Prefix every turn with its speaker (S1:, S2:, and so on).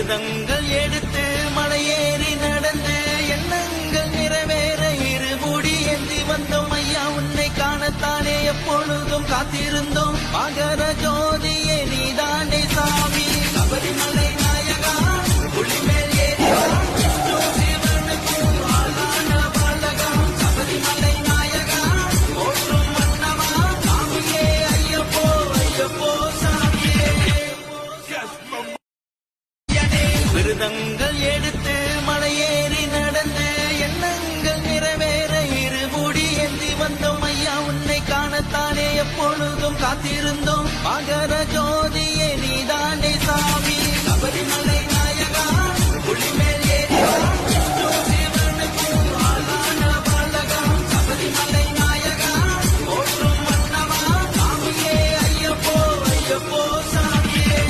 S1: விரதங்கள் எடுத்து மலையேறி நடந்து எண்ணங்கள் நிறைவேற இருமுடி ஏந்தி வந்தோம் ஐயா உன்னை காணத்தானே எப்பொழுதும் காத்திருந்தோம் மகர ஜோதியே நீதானே சாமி சபரிமலை நாயகா புலிமேல் ஏறி சபரிமலை நாயகா போற்றும் மன்னவா சாமியே ஐயப்போ ஐயப்போ சாமியே விரதங்கள் எடுத்து மலையேறி நடந்து எண்ணங்கள் நிறைவேற இருமுடி ஏந்தி வந்தோம் ஐயா உன்னை காணத்தானே எப்பொழுதும் காத்திருந்தோம் மகர ஜோதியே நீதானே சாமி சபரிமலை நாயகா புலிமேல் ஏறி சபரிமலை நாயகா போற்றும் மன்னவா சாமியே ஐயப்போ ஐயப்போ சாமியே